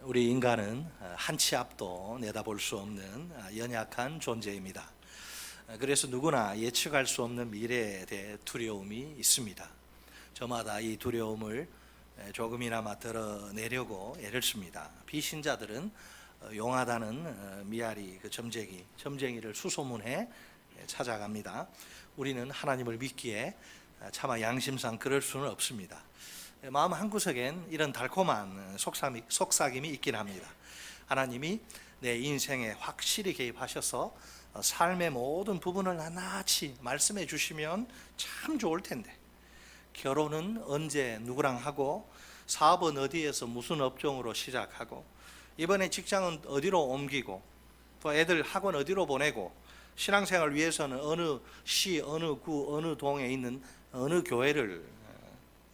우리 인간은 한 치 앞도 내다볼 수 없는 연약한 존재입니다. 그래서 누구나 예측할 수 없는 미래에 대해 두려움이 있습니다. 저마다 이 두려움을 조금이나마 덜어내려고 애를 씁니다. 비신자들은 용하다는 미아리 그 점쟁이를 수소문해 찾아갑니다. 우리는 하나님을 믿기에 차마 양심상 그럴 수는 없습니다. 마음 한구석엔 이런 달콤한 속삭임이 있긴 합니다. 하나님이 내 인생에 확실히 개입하셔서 삶의 모든 부분을 낱낱이 말씀해 주시면 참 좋을 텐데, 결혼은 언제 누구랑 하고, 사업은 어디에서 무슨 업종으로 시작하고, 이번에 직장은 어디로 옮기고, 또 애들 학원 어디로 보내고, 신앙생활을 위해서는 어느 시, 어느 구, 어느 동에 있는 어느 교회를,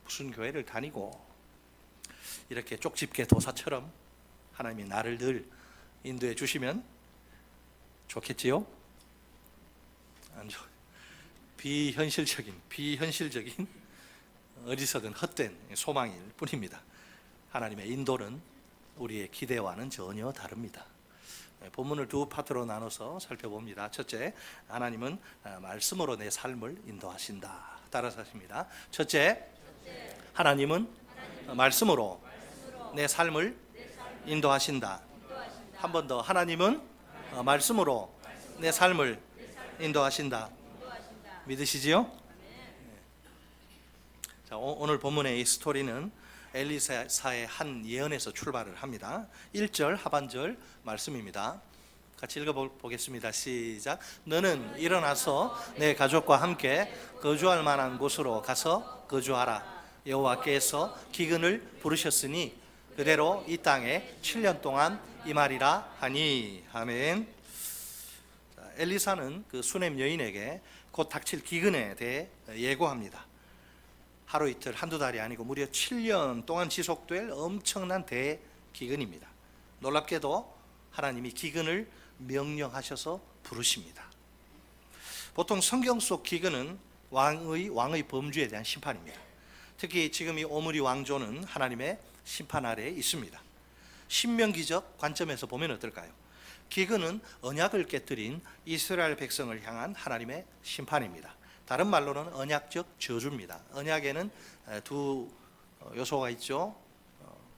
무슨 교회를 다니고, 이렇게 쪽집게 도사처럼 하나님이 나를 늘 인도해 주시면 좋겠지요? 비현실적인 어리석은 헛된 소망일 뿐입니다. 하나님의 인도는 우리의 기대와는 전혀 다릅니다. 본문을 두 파트로 나눠서 살펴봅니다. 첫째, 하나님은 말씀으로 내 삶을 인도하신다. 따라서 하십니다. 첫째, 하나님은 말씀으로 내 삶을 인도하신다. 한 번 더, 하나님은 말씀으로 내 삶을 인도하신다. 믿으시지요? 자, 오늘 본문의 이 스토리는 엘리사의 한 예언에서 출발을 합니다. 1절 하반절 말씀입니다. 같이 읽어보겠습니다. 시작. 너는 일어나서 내 가족과 함께 거주할 만한 곳으로 가서 거주하라. 여호와께서 기근을 부르셨으니 그대로 이 땅에 7년 동안 임하리라 하니. 아멘. 엘리사는 그 수넴 여인에게 곧 닥칠 기근에 대해 예고합니다. 하루 이틀 한두 달이 아니고 무려 7년 동안 지속될 엄청난 대기근입니다. 놀랍게도 하나님이 기근을 명령하셔서 부르십니다. 보통 성경 속 기근은 왕의 범죄에 대한 심판입니다. 특히 지금 이 오므리 왕조는 하나님의 심판 아래에 있습니다. 신명기적 관점에서 보면 어떨까요? 기근은 언약을 깨뜨린 이스라엘 백성을 향한 하나님의 심판입니다. 다른 말로는 언약적 저주입니다. 언약에는 두 요소가 있죠.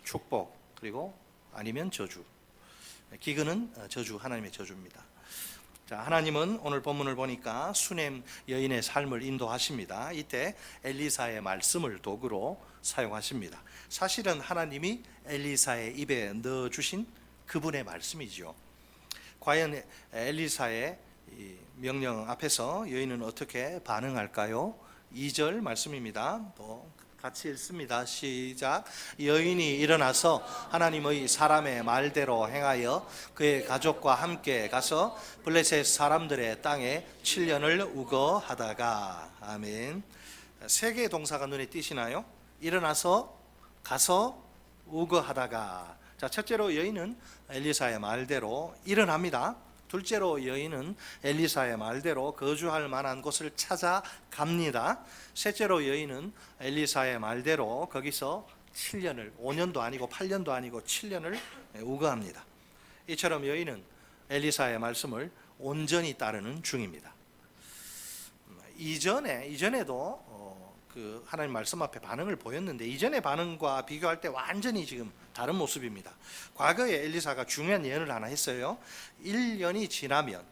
축복 그리고 아니면 저주. 기근은 저주, 하나님의 저주입니다. 자, 하나님은 오늘 본문을 보니까 수넴 여인의 삶을 인도하십니다. 이때 엘리사의 말씀을 도구로 사용하십니다. 사실은 하나님이 엘리사의 입에 넣어주신 그분의 말씀이죠. 과연 엘리사의 명령 앞에서 여인은 어떻게 반응할까요? 2절 말씀입니다. 또 같이 읽습니다. 시작. 여인이 일어나서 하나님의 사람의 말대로 행하여 그의 가족과 함께 가서 블레셋 사람들의 땅에 7년을 우거하다가. 아멘. 세 개의 동사가 눈에 띄시나요? 일어나서, 가서, 우거하다가. 자, 첫째로 여인은 엘리사의 말대로 일어납니다. 둘째로 여인은 엘리사의 말대로 거주할 만한 곳을 찾아갑니다. 셋째로 여인은 엘리사의 말대로 거기서 7년을, 5년도 아니고 8년도 아니고 7년을 우거합니다. 이처럼 여인은 엘리사의 말씀을 온전히 따르는 중입니다. 이전에도 그 하나님 말씀 앞에 반응을 보였는데, 이전의 반응과 비교할 때 완전히 지금 다른 모습입니다. 과거에 엘리사가 중요한 예언을 하나 했어요. 1년이 지나면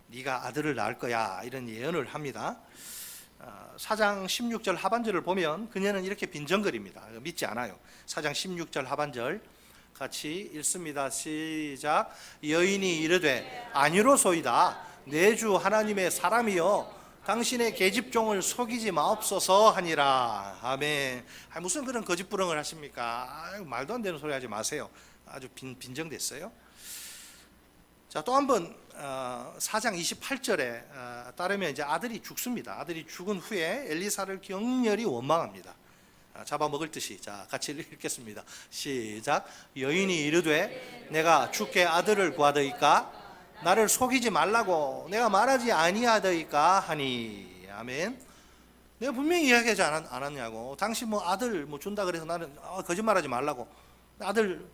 네가 아들을 낳을 거야, 이런 예언을 합니다. 4장 16절 하반절을 보면 그녀는 이렇게 빈정거립니다. 믿지 않아요. 4장 16절 하반절 같이 읽습니다. 시작. 여인이 이르되 아니로소이다. 내 주 하나님의 사람이여 당신의 계집종을 속이지 마옵소서 하니라. 아멘. 무슨 그런 거짓부렁을 하십니까? 말도 안 되는 소리 하지 마세요. 아주 빈정됐어요. 자, 또 한번 4장 28절에 따르면 이제 아들이 죽습니다. 아들이 죽은 후에 엘리사를 격렬히 원망합니다. 잡아먹을 듯이. 자, 같이 읽겠습니다. 시작. 여인이 이르되 내가 주께 아들을 구하더이까 나를 속이지 말라고 내가 말하지 아니하더이까 하니. 아멘. 내가 분명히 이야기하지 않았냐고. 당신 뭐 아들 뭐 준다 그래서 나는 거짓말하지 말라고. 아들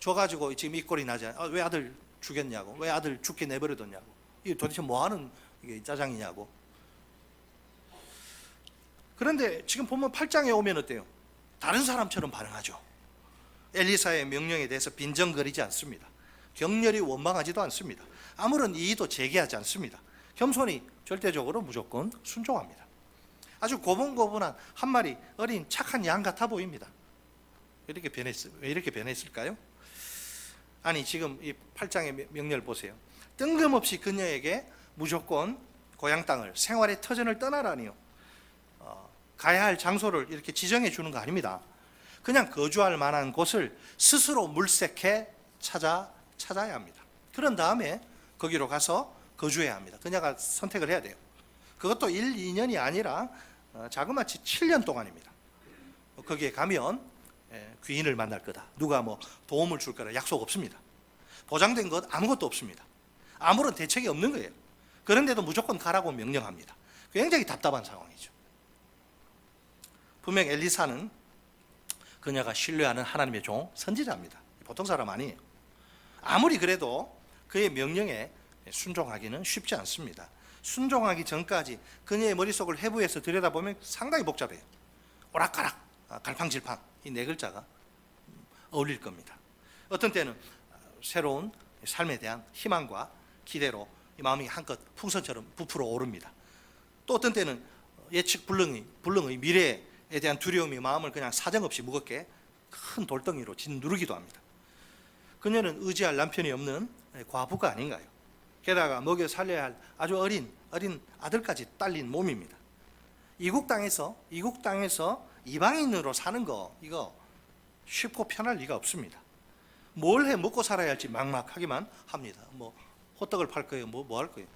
줘가지고 지금 이 꼴이 나지 않아요? 왜 아들 죽였냐고, 왜 아들 죽게 내버려뒀냐고, 이게 도대체 뭐하는 이게 짜장이냐고. 그런데 지금 보면 8장에 오면 어때요? 다른 사람처럼 반응하죠. 엘리사의 명령에 대해서 빈정거리지 않습니다. 격렬히 원망하지도 않습니다. 아무런 이의도 제기하지 않습니다. 겸손히 절대적으로 무조건 순종합니다. 아주 고분고분한 한 마리 어린 착한 양 같아 보입니다. 왜 이렇게 변했을까요? 아니, 지금 이 8장의 명령을 보세요. 뜬금없이 그녀에게 무조건 고향 땅을, 생활의 터전을 떠나라니요, 가야 할 장소를 이렇게 지정해 주는 거 아닙니다. 그냥 거주할 만한 곳을 스스로 물색해 찾아야 합니다. 그런 다음에 거기로 가서 거주해야 합니다. 그녀가 선택을 해야 돼요. 그것도 1, 2년이 아니라 자그마치 7년 동안입니다. 거기에 가면 귀인을 만날 거다, 누가 뭐 도움을 줄 거라 약속 없습니다. 보장된 것 아무것도 없습니다. 아무런 대책이 없는 거예요. 그런데도 무조건 가라고 명령합니다. 굉장히 답답한 상황이죠. 분명 엘리사는 그녀가 신뢰하는 하나님의 종, 선지자입니다. 보통 사람 아니에요. 아무리 그래도 그의 명령에 순종하기는 쉽지 않습니다. 순종하기 전까지 그녀의 머릿속을 해부해서 들여다보면 상당히 복잡해요. 오락가락, 갈팡질팡, 이 네 글자가 어울릴 겁니다. 어떤 때는 새로운 삶에 대한 희망과 기대로 이 마음이 한껏 풍선처럼 부풀어 오릅니다. 또 어떤 때는 예측 불능의 미래에 대한 두려움이 마음을 그냥 사정없이 무겁게 큰 돌덩이로 짓누르기도 합니다. 그녀는 의지할 남편이 없는 과부가 아닌가요? 게다가 먹여 살려야 할 아주 어린 아들까지 딸린 몸입니다. 이국 땅에서 이방인으로 사는 거, 이거 쉽고 편할 리가 없습니다. 뭘 해 먹고 살아야 할지 막막하기만 합니다. 뭐 호떡을 팔 거예요, 뭐 할 거예요.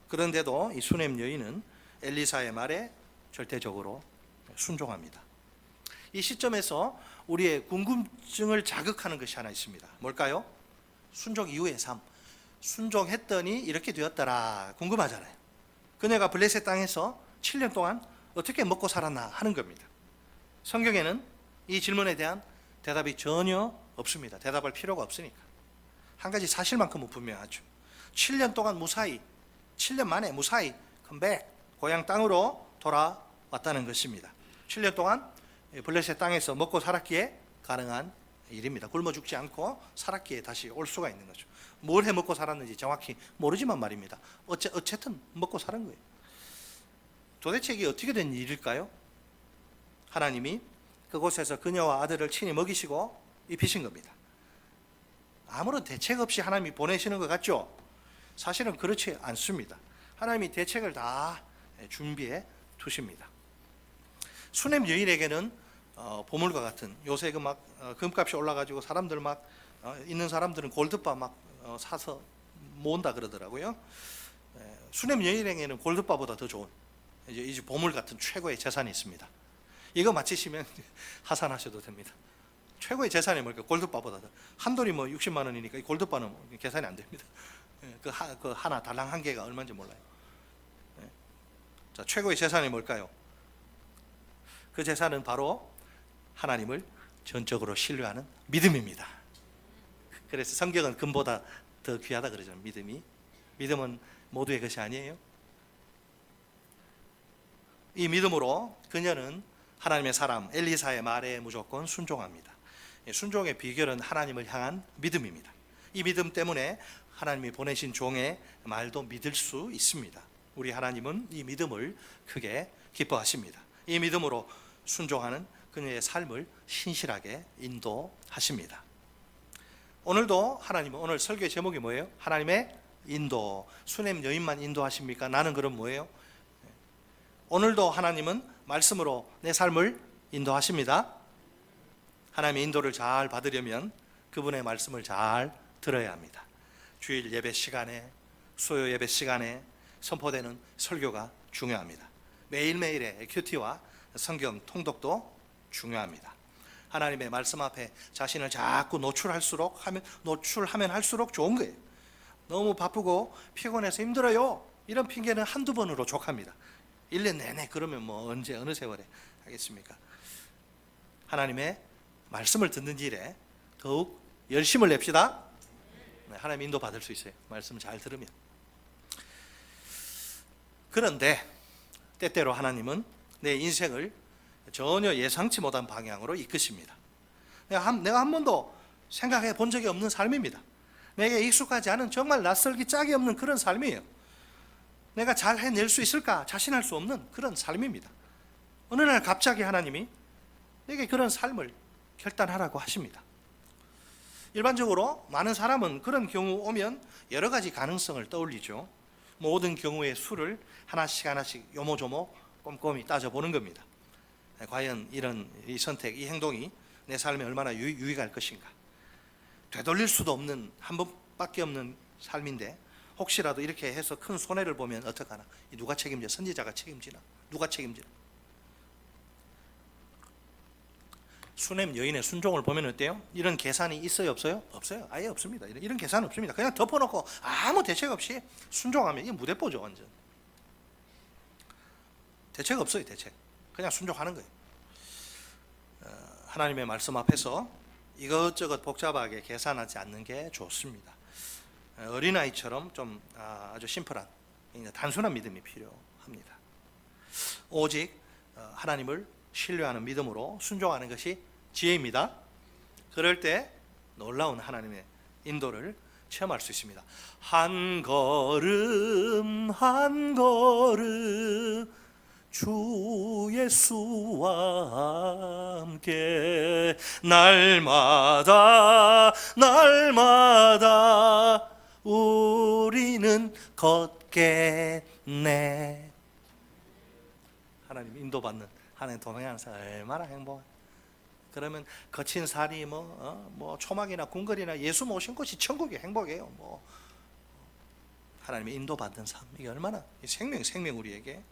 그런데도 이 수넴 여인은 엘리사의 말에 절대적으로 순종합니다. 이 시점에서 우리의 궁금증을 자극하는 것이 하나 있습니다. 뭘까요? 순종 이후의 삶. 순종했더니 이렇게 되었더라, 궁금하잖아요. 그녀가 블레셋 땅에서 7년 동안 어떻게 먹고 살았나 하는 겁니다. 성경에는 이 질문에 대한 대답이 전혀 없습니다. 대답할 필요가 없으니까. 한 가지 사실만큼은 분명하죠. 7년 동안 무사히, 7년 만에 무사히 컴백, 고향 땅으로 돌아왔다는 것입니다. 7년 동안 블레셋 땅에서 먹고 살았기에 가능한 일입니다. 굶어 죽지 않고 살았기에 다시 올 수가 있는 거죠. 뭘 해 먹고 살았는지 정확히 모르지만 말입니다. 어쨌든 먹고 살은 거예요. 도대체 이게 어떻게 된 일일까요? 하나님이 그곳에서 그녀와 아들을 친히 먹이시고 입히신 겁니다. 아무런 대책 없이 하나님이 보내시는 것 같죠? 사실은 그렇지 않습니다. 하나님이 대책을 다 준비해 두십니다. 수넴 여인에게는 보물과 같은, 요새 그 막 금값이 올라가지고 사람들 막 있는 사람들은 골드바 막 사서 모은다 그러더라고요. 수넴 여인에게는 골드바보다 더 좋은 이제 보물 같은 최고의 재산이 있습니다. 이거 마치시면 하산하셔도 됩니다. 최고의 재산이 뭘까? 골드바보다 더. 한 돈이 뭐 60만 원이니까 이 골드바는 계산이 안 됩니다. 그 하나 달랑 한 개가 얼마인지 몰라요. 자, 최고의 재산이 뭘까요? 그 재산은 바로 하나님을 전적으로 신뢰하는 믿음입니다. 그래서 성경은 금보다 더 귀하다 그러잖아요. 믿음은 모두의 것이 아니에요. 이 믿음으로 그녀는 하나님의 사람 엘리사의 말에 무조건 순종합니다. 순종의 비결은 하나님을 향한 믿음입니다. 이 믿음 때문에 하나님이 보내신 종의 말도 믿을 수 있습니다. 우리 하나님은 이 믿음을 크게 기뻐하십니다. 이 믿음으로 순종하는 그녀의 삶을 신실하게 인도하십니다. 오늘도 하나님은, 오늘 설교의 제목이 뭐예요? 하나님의 인도. 수넴 여인만 인도하십니까? 나는 그럼 뭐예요? 오늘도 하나님은 말씀으로 내 삶을 인도하십니다. 하나님의 인도를 잘 받으려면 그분의 말씀을 잘 들어야 합니다. 주일 예배 시간에, 수요 예배 시간에 선포되는 설교가 중요합니다. 매일매일의 큐티와 성경 통독도 중요합니다. 하나님의 말씀 앞에 자신을 자꾸 노출하면 할수록 좋은 거예요. 너무 바쁘고 피곤해서 힘들어요, 이런 핑계는 한두 번으로 족합니다. 1년 내내 그러면 뭐 언제 어느 세월에 하겠습니까? 하나님의 말씀을 듣는 일에 더욱 열심을 냅시다. 네, 하나님 인도 받을 수 있어요. 말씀을 잘 들으면. 그런데 때때로 하나님은 내 인생을 전혀 예상치 못한 방향으로 이끄십니다. 내가 한 번도 생각해 본 적이 없는 삶입니다. 내게 익숙하지 않은 정말 낯설기 짝이 없는 그런 삶이에요. 내가 잘 해낼 수 있을까 자신할 수 없는 그런 삶입니다. 어느 날 갑자기 하나님이 내게 그런 삶을 결단하라고 하십니다. 일반적으로 많은 사람은 그런 경우 오면 여러 가지 가능성을 떠올리죠. 모든 경우의 수를 하나씩 요모조모 꼼꼼히 따져보는 겁니다. 과연 이 선택, 이 행동이 내 삶에 얼마나 유익할 것인가. 되돌릴 수도 없는, 한 번밖에 없는 삶인데 혹시라도 이렇게 해서 큰 손해를 보면 어떡하나. 누가 책임져? 선지자가 책임지나? 누가 책임지나? 수냄 여인의 순종을 보면 어때요? 이런 계산이 있어요, 없어요? 없어요. 아예 없습니다. 이런 계산 없습니다. 그냥 덮어놓고 아무 대책 없이 순종하면 이게 무대뽀죠, 완전. 대책 없어요, 대책. 그냥 순종하는 거예요. 하나님의 말씀 앞에서 이것저것 복잡하게 계산하지 않는 게 좋습니다. 어린아이처럼 좀 아주 심플한, 단순한 믿음이 필요합니다. 오직 하나님을 신뢰하는 믿음으로 순종하는 것이 지혜입니다. 그럴 때 놀라운 하나님의 인도를 체험할 수 있습니다. 한 걸음 한 걸음 주 예수와 함께 날마다 우리는 걷겠네. 하나님 인도받는, 하나님 동행하는 사람 얼마나 행복해. 그러면 거친 살이 뭐 초막이나 궁궐이나 예수 모신 곳이 천국의 행복이에요. 하나님의 인도받는 삶, 이게 얼마나 생명 우리에게.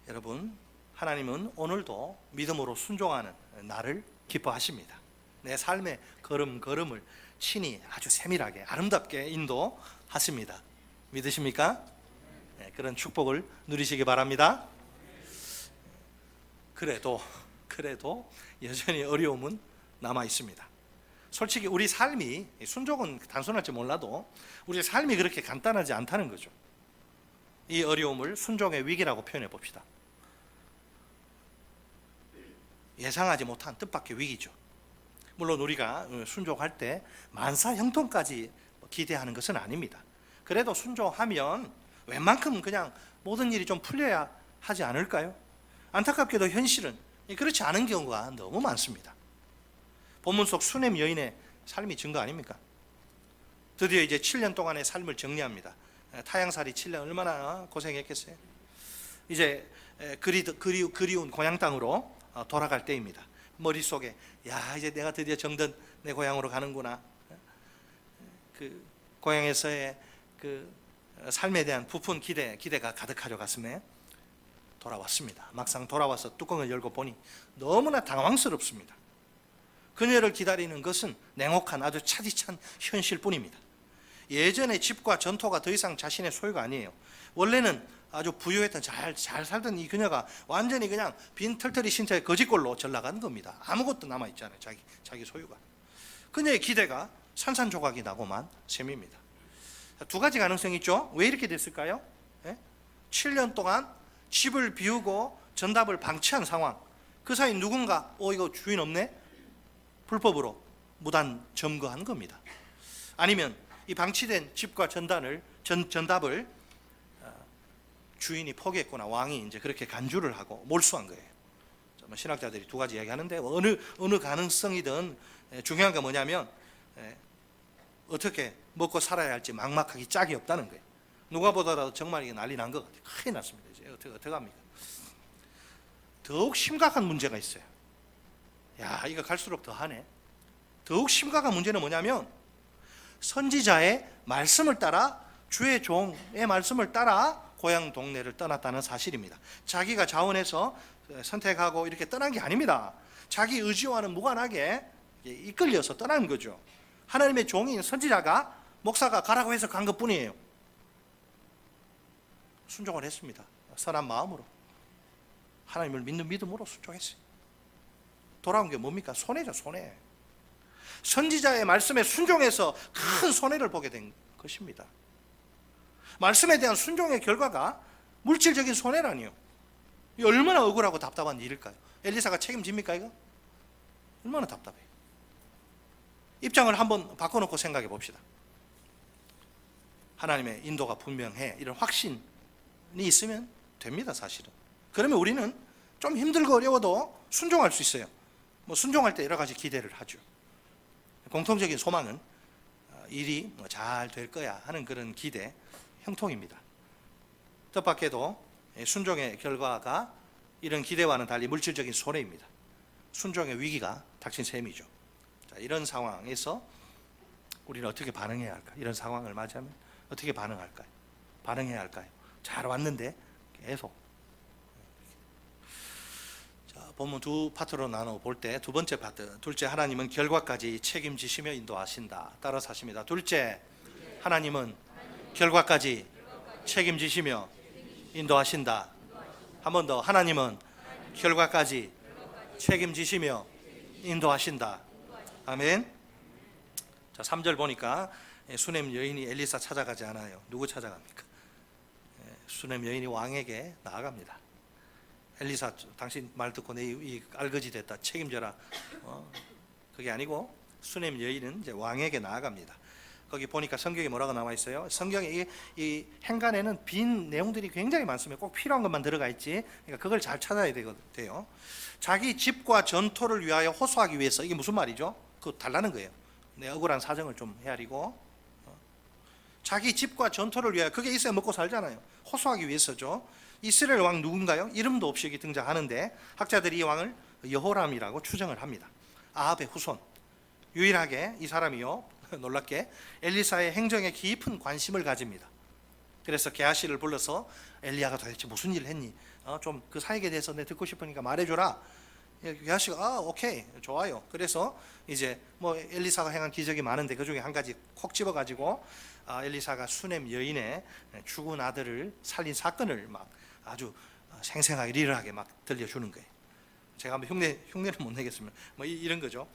여러분, 하나님은 오늘도 믿음으로 순종하는 나를 기뻐하십니다. 내 삶의 걸음걸음을 친히 아주 세밀하게 아름답게 인도하십니다. 믿으십니까? 네, 그런 축복을 누리시기 바랍니다. 그래도 여전히 어려움은 남아 있습니다. 솔직히 우리 삶이, 순종은 단순할지 몰라도 우리 삶이 그렇게 간단하지 않다는 거죠. 이 어려움을 순종의 위기라고 표현해 봅시다. 예상하지 못한 뜻밖의 위기죠. 물론 우리가 순종할 때 만사 형통까지 기대하는 것은 아닙니다. 그래도 순종하면 웬만큼 그냥 모든 일이 좀 풀려야 하지 않을까요? 안타깝게도 현실은 그렇지 않은 경우가 너무 많습니다. 본문 속 수냄 여인의 삶이 증거 아닙니까? 드디어 이제 7년 동안의 삶을 정리합니다. 타향살이 7년 얼마나 고생했겠어요. 이제 그리운 고향 땅으로 돌아갈 때입니다. 머릿속에 이제 내가 드디어 정든 내 고향으로 가는구나. 그 고향에서의 그 삶에 대한 부푼 기대가 가득하죠. 가슴에. 돌아왔습니다. 막상 돌아와서 뚜껑을 열고 보니 너무나 당황스럽습니다. 그녀를 기다리는 것은 냉혹한 아주 차디찬 현실뿐입니다. 예전의 집과 전토가 더 이상 자신의 소유가 아니에요. 원래는 아주 부유했던 잘 살던 이 그녀가 완전히 그냥 빈털터리 신터의 거지꼴로 전락한 겁니다. 아무것도 남아있지 않아요. 자기 소유가. 그녀의 기대가 산산조각이 나고만 셈입니다. 두 가지 가능성이 있죠. 왜 이렇게 됐을까요? 7년 동안 집을 비우고 전답을 방치한 상황. 그 사이 누군가 이거 주인 없네? 불법으로 무단 점거한 겁니다. 아니면 이 방치된 집과 전답을 주인이 포기했거나 왕이 이제 그렇게 간주를 하고 몰수한 거예요. 신학자들이 두 가지 이야기하는데 어느 가능성이든 중요한 건 뭐냐면 어떻게 먹고 살아야 할지 막막하기 짝이 없다는 거예요. 누가 보더라도 정말 이게 난리 난 것 같아요. 큰일 났습니다. 이제 어떻게 합니까? 더욱 심각한 문제가 있어요. 이거 갈수록 더하네. 더욱 심각한 문제는 뭐냐면 선지자의 말씀을 따라, 주의 종의 말씀을 따라 고향 동네를 떠났다는 사실입니다. 자기가 자원해서 선택하고 이렇게 떠난 게 아닙니다. 자기 의지와는 무관하게 이끌려서 떠난 거죠. 하나님의 종인 선지자가, 목사가 가라고 해서 간 것뿐이에요. 순종을 했습니다. 선한 마음으로 하나님을 믿는 믿음으로 순종했어요. 돌아온 게 뭡니까? 손해죠, 손해. 선지자의 말씀에 순종해서 큰 손해를 보게 된 것입니다. 말씀에 대한 순종의 결과가 물질적인 손해라니요. 이 얼마나 억울하고 답답한 일일까요? 엘리사가 책임집니까 이거? 얼마나 답답해요. 입장을 한번 바꿔놓고 생각해 봅시다. 하나님의 인도가 분명해, 이런 확신이 있으면 됩니다. 사실은. 그러면 우리는 좀 힘들고 어려워도 순종할 수 있어요. 뭐 순종할 때 여러 가지 기대를 하죠. 공통적인 소망은 일이 잘 될 거야 하는 그런 기대, 형통입니다. 뜻밖에도 순종의 결과가 이런 기대와는 달리 물질적인 손해입니다. 순종의 위기가 닥친 셈이죠. 자, 이런 상황에서 우리는 어떻게 반응해야 할까? 이런 상황을 맞이하면 어떻게 반응할까요? 반응해야 할까요? 잘 왔는데 계속. 자, 본문 두 파트로 나눠 볼 때 두 번째 파트, 둘째, 하나님은 결과까지 책임지시며 인도하신다. 따라서 하십니다. 둘째, 하나님은 결과까지 책임지시며 인도하신다. 한 번 더, 하나님은 결과까지 책임지시며 인도하신다. 아멘. 자, 3절 보니까 수넴 여인이 엘리사 찾아가지 않아요. 누구 찾아갑니까? 수넴 여인이 왕에게 나아갑니다. 엘리사, 당신 말 듣고 내 이 알거지 됐다, 책임져라. 그게 아니고 수넴 여인은 이제 왕에게 나아갑니다. 거기 보니까 성경에 뭐라고 나와 있어요? 성경에 이 행간에는 빈 내용들이 굉장히 많습니다. 꼭 필요한 것만 들어가 있지. 그러니까 그걸 잘 찾아야 돼요. 자기 집과 전토를 위하여 호소하기 위해서, 이게 무슨 말이죠? 그거 달라는 거예요. 내 억울한 사정을 좀 헤아리고, 자기 집과 전토를 위하여, 그게 있어야 먹고 살잖아요. 호소하기 위해서죠. 이스라엘 왕 누군가요? 이름도 없이 여기 등장하는데 학자들이 이 왕을 여호람이라고 추정을 합니다. 아합의 후손. 유일하게 이 사람이요, 놀랍게 엘리사의 행정에 깊은 관심을 가집니다. 그래서 게하시를 불러서 엘리야가 도대체 무슨 일을 했니? 좀 그 사역에 대해서 내 듣고 싶으니까 말해줘라. 게하시가 오케이, 좋아요. 그래서 이제 뭐 엘리사가 행한 기적이 많은데 그 중에 한 가지 콕 집어가지고 엘리사가 수넴 여인의 죽은 아들을 살린 사건을 막 아주 생생하게 리얼하게 막 들려주는 거예요. 제가 한번 흉내를 못 내겠습니다. 뭐 이런 거죠.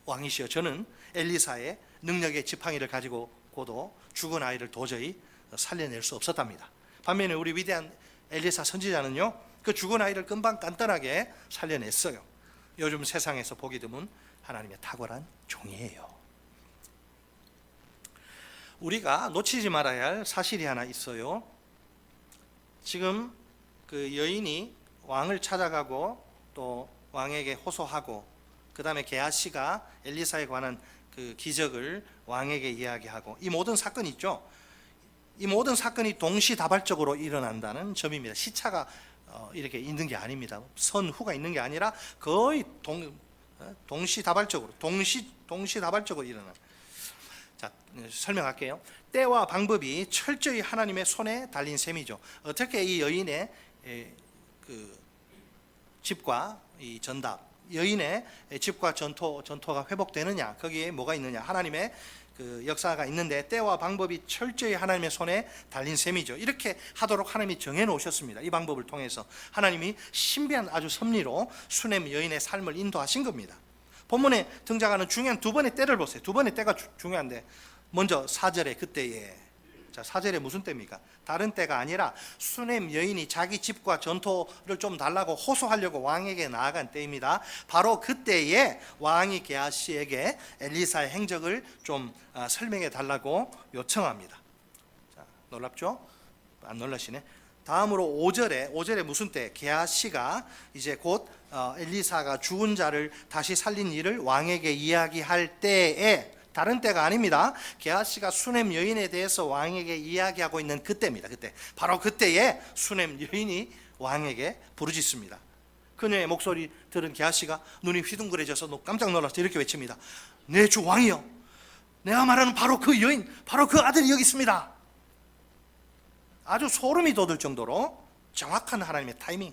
왕이시여, 저는 엘리사의 능력의 지팡이를 가지고 고도 죽은 아이를 도저히 살려낼 수 없었답니다. 반면에 우리 위대한 엘리사 선지자는요, 그 죽은 아이를 금방 간단하게 살려냈어요. 요즘 세상에서 보기 드문 하나님의 탁월한 종이에요. 우리가 놓치지 말아야 할 사실이 하나 있어요. 지금 그 여인이 왕을 찾아가고 또 왕에게 호소하고, 그 다음에 게하시가 엘리사에 관한 그 기적을 왕에게 이야기하고, 이 모든 사건이 있죠. 이 모든 사건이 동시다발적으로 일어난다는 점입니다. 시차가 이렇게 있는 게 아닙니다. 선후가 있는 게 아니라 거의 동시다발적으로 일어나요. 자, 설명할게요. 때와 방법이 철저히 하나님의 손에 달린 셈이죠. 어떻게 이 여인의 그 집과 이 전답, 여인의 집과 전토가 회복되느냐, 거기에 뭐가 있느냐, 하나님의 그 역사가 있는데 때와 방법이 철저히 하나님의 손에 달린 셈이죠. 이렇게 하도록 하나님이 정해 놓으셨습니다. 이 방법을 통해서 하나님이 신비한 아주 섭리로 수넴 여인의 삶을 인도하신 겁니다. 본문에 등장하는 중요한 두 번의 때를 보세요. 두 번의 때가 중요한데, 먼저 4절에 그때에, 자, 4절에 무슨 때입니까? 다른 때가 아니라 수넴 여인이 자기 집과 전토를 좀 달라고 호소하려고 왕에게 나아간 때입니다. 바로 그때에 왕이 게하시에게 엘리사의 행적을 좀 설명해 달라고 요청합니다. 자, 놀랍죠? 안 놀라시네. 다음으로 5절에 무슨 때? 게하시가 이제 곧 엘리사가 죽은 자를 다시 살린 일을 왕에게 이야기할 때에, 다른 때가 아닙니다. 게하시가 수넴 여인에 대해서 왕에게 이야기하고 있는 그때입니다. 그때, 바로 그때에 수넴 여인이 왕에게 부르짖습니다. 그녀의 목소리 들은 게하시가 눈이 휘둥그레져서 깜짝 놀라서 이렇게 외칩니다. 내 주 왕이여, 내가 말하는 바로 그 여인, 바로 그 아들이 여기 있습니다. 아주 소름이 돋을 정도로 정확한 하나님의 타이밍,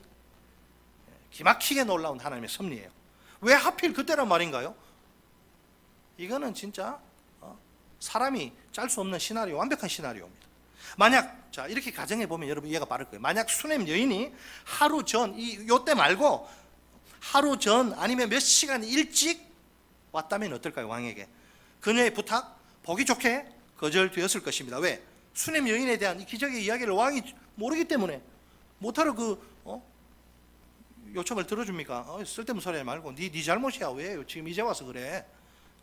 기막히게 놀라운 하나님의 섭리예요. 왜 하필 그때란 말인가요? 이거는 진짜 사람이 짤 수 없는 시나리오, 완벽한 시나리오입니다. 만약, 자, 이렇게 가정해 보면 여러분 이해가 빠를 거예요. 만약 수넴 여인이 하루 전, 요때 말고 하루 전 아니면 몇 시간 일찍 왔다면 어떨까요? 왕에게 그녀의 부탁 보기 좋게 거절되었을 것입니다. 왜? 수냄 여인에 대한 이 기적의 이야기를 왕이 모르기 때문에 못하러 요청을 들어줍니까? 쓸데없는 소리 하지 말고 네 잘못이야. 왜 지금 이제 와서 그래?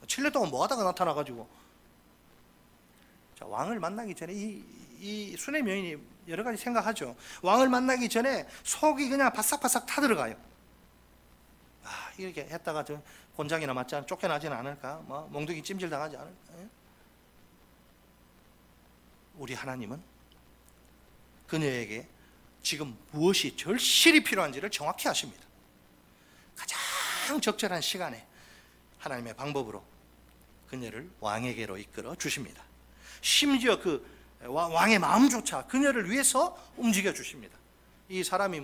7년 동안 뭐 하다가 나타나가지고. 자, 왕을 만나기 전에 이 수냄 여인이 여러 가지 생각하죠. 왕을 만나기 전에 속이 그냥 바싹바싹 타들어가요. 이렇게 했다가 저 곤장이나 맞지 않 쫓겨나지는 않을까? 몽둥이 찜질 당하지 않을까? 우리 하나님은 그녀에게 지금 무엇이 절실히 필요한지를 정확히 아십니다. 가장 적절한 시간에 하나님의 방법으로 그녀를 왕에게로 이끌어 주십니다. 심지어 그 왕의 마음조차 그녀를 위해서 움직여 주십니다. 이 사람이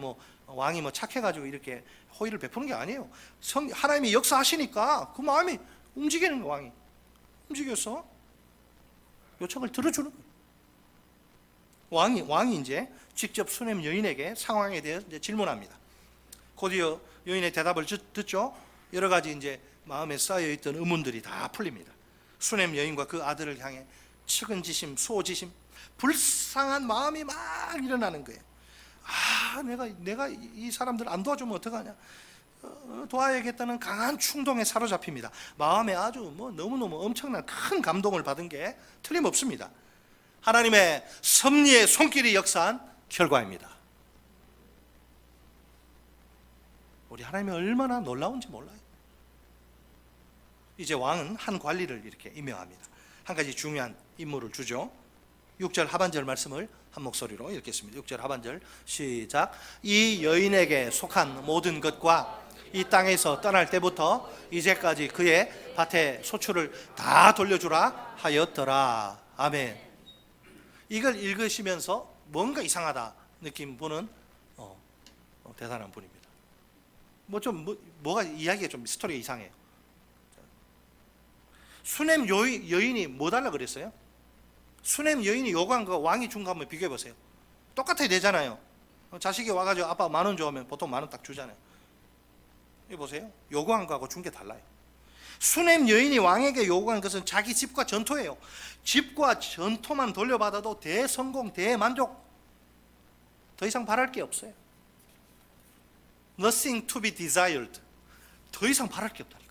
왕이 착해가지고 이렇게 호의를 베푸는 게 아니에요. 하나님이 역사하시니까 그 마음이 움직이는 거예요. 왕이 움직여서 요청을 들어주는 거예요. 왕이 이제 직접 수냄 여인에게 상황에 대해 이제 질문합니다. 곧이어 여인의 대답을 듣죠. 여러 가지 이제 마음에 쌓여 있던 의문들이 다 풀립니다. 수냄 여인과 그 아들을 향해 측은지심, 수호지심, 불쌍한 마음이 막 일어나는 거예요. 내가 이 사람들 안 도와주면 어떡하냐? 도와야겠다는 강한 충동에 사로잡힙니다. 마음에 아주 너무너무 엄청난 큰 감동을 받은 게 틀림없습니다. 하나님의 섭리의 손길이 역사한 결과입니다. 우리 하나님이 얼마나 놀라운지 몰라요. 이제 왕은 한 관리를 이렇게 임명합니다. 한 가지 중요한 임무를 주죠. 6절 하반절 말씀을 한 목소리로 읽겠습니다. 6절 하반절 시작. 이 여인에게 속한 모든 것과 이 땅에서 떠날 때부터 이제까지 그의 밭의 소출을 다 돌려주라 하였더라. 아멘. 이걸 읽으시면서 뭔가 이상하다 느낀 분은 대단한 분입니다. 뭐가 이야기가 좀 스토리가 이상해요. 수냄 여인이 뭐 달라 그랬어요? 수냄 여인이 요구한 거 왕이 준 거 한번 비교해 보세요. 똑같아야 되잖아요. 자식이 와가지고 아빠 10,000원 줘 하면 보통 10,000원 딱 주잖아요. 이거 보세요. 요구한 거하고 준 게 달라요. 수냄 여인이 왕에게 요구한 것은 자기 집과 전토예요. 집과 전토만 돌려받아도 대성공, 대만족. 더 이상 바랄 게 없어요. Nothing to be desired. 더 이상 바랄 게 없다니까.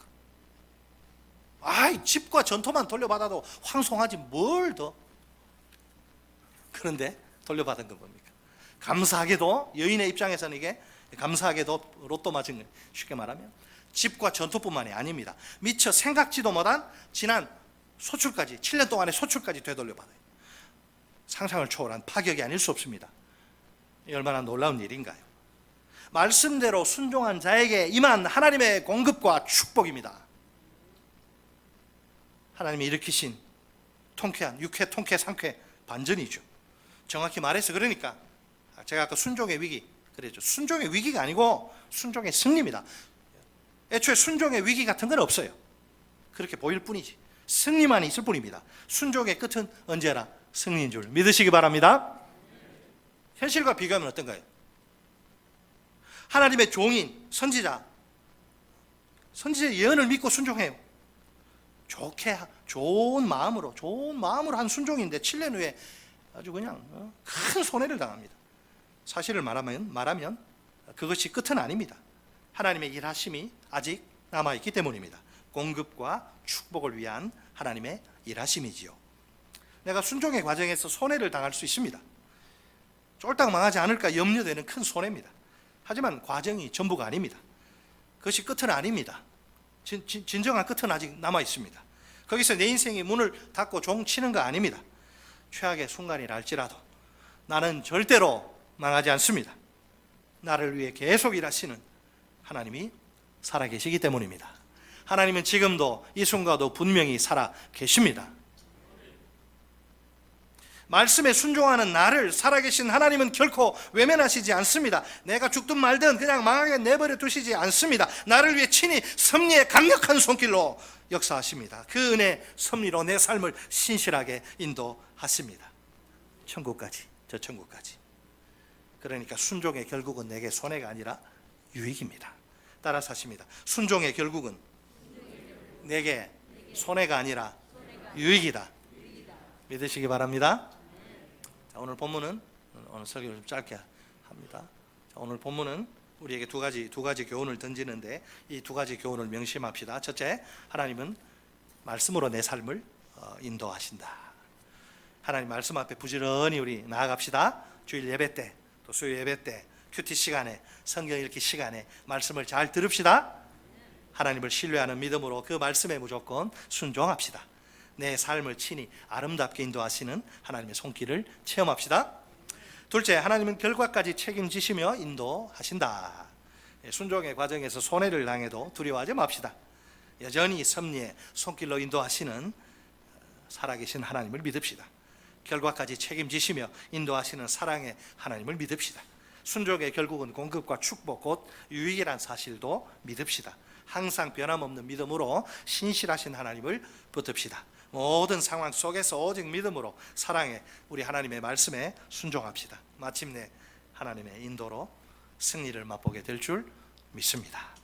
집과 전토만 돌려받아도 황송하지 뭘 더. 그런데 돌려받은 건 뭡니까? 감사하게도 여인의 입장에서는 이게 감사하게도 로또 맞은 거예요. 쉽게 말하면 집과 전투뿐만이 아닙니다. 미처 생각지도 못한 지난 소출까지 7년 동안의 소출까지 되돌려받아요. 상상을 초월한 파격이 아닐 수 없습니다. 얼마나 놀라운 일인가요? 말씀대로 순종한 자에게 임한 하나님의 공급과 축복입니다. 하나님이 일으키신 통쾌한 육회, 통쾌, 상쾌 반전이죠. 정확히 말해서 그러니까 제가 아까 순종의 위기 그랬죠. 순종의 위기가 아니고 순종의 승리입니다. 애초에 순종의 위기 같은 건 없어요. 그렇게 보일 뿐이지 승리만 있을 뿐입니다. 순종의 끝은 언제나 승리인 줄 믿으시기 바랍니다. 현실과 비교하면 어떤가요? 하나님의 종인 선지자 예언을 믿고 순종해요. 좋은 마음으로 한 순종인데 7년 후에 아주 그냥 큰 손해를 당합니다. 사실을 말하면 그것이 끝은 아닙니다. 하나님의 일하심이 아직 남아있기 때문입니다. 공급과 축복을 위한 하나님의 일하심이지요. 내가 순종의 과정에서 손해를 당할 수 있습니다. 쫄딱 망하지 않을까 염려되는 큰 손해입니다. 하지만 과정이 전부가 아닙니다. 그것이 끝은 아닙니다. 진정한 끝은 아직 남아있습니다. 거기서 내 인생의 문을 닫고 종 치는 거 아닙니다. 최악의 순간이라 할지라도 나는 절대로 망하지 않습니다. 나를 위해 계속 일하시는 하나님이 살아계시기 때문입니다. 하나님은 지금도 이 순간도 분명히 살아계십니다. 말씀에 순종하는 나를 살아계신 하나님은 결코 외면하시지 않습니다. 내가 죽든 말든 그냥 망하게 내버려 두시지 않습니다. 나를 위해 친히 섭리의 강력한 손길로 역사하십니다. 그 은혜 섭리로 내 삶을 신실하게 인도하십니다. 천국까지, 저 천국까지. 그러니까 순종의 결국은 내게 손해가 아니라 유익입니다. 따라서 하십니다. 순종의 결국은 내게 손해가 아니라 유익이다. 믿으시기 바랍니다. 자, 오늘 본문은 오늘 설교를 좀 짧게 합니다. 자, 오늘 본문은 우리에게 두 가지 교훈을 던지는데 이 두 가지 교훈을 명심합시다. 첫째, 하나님은 말씀으로 내 삶을 인도하신다. 하나님 말씀 앞에 부지런히 우리 나아갑시다. 주일 예배 때, 또 수요 예배 때, 큐티 시간에, 성경 읽기 시간에 말씀을 잘 들읍시다. 하나님을 신뢰하는 믿음으로 그 말씀에 무조건 순종합시다. 내 삶을 친히 아름답게 인도하시는 하나님의 손길을 체험합시다. 둘째, 하나님은 결과까지 책임지시며 인도하신다. 순종의 과정에서 손해를 당해도 두려워하지 맙시다. 여전히 섭리의 손길로 인도하시는 살아계신 하나님을 믿읍시다. 결과까지 책임지시며 인도하시는 사랑의 하나님을 믿읍시다. 순종의 결국은 공급과 축복 곧 유익이란 사실도 믿읍시다. 항상 변함없는 믿음으로 신실하신 하나님을 붙듭시다. 모든 상황 속에서 오직 믿음으로 사랑해 우리 하나님의 말씀에 순종합시다. 마침내 하나님의 인도로 승리를 맛보게 될 줄 믿습니다.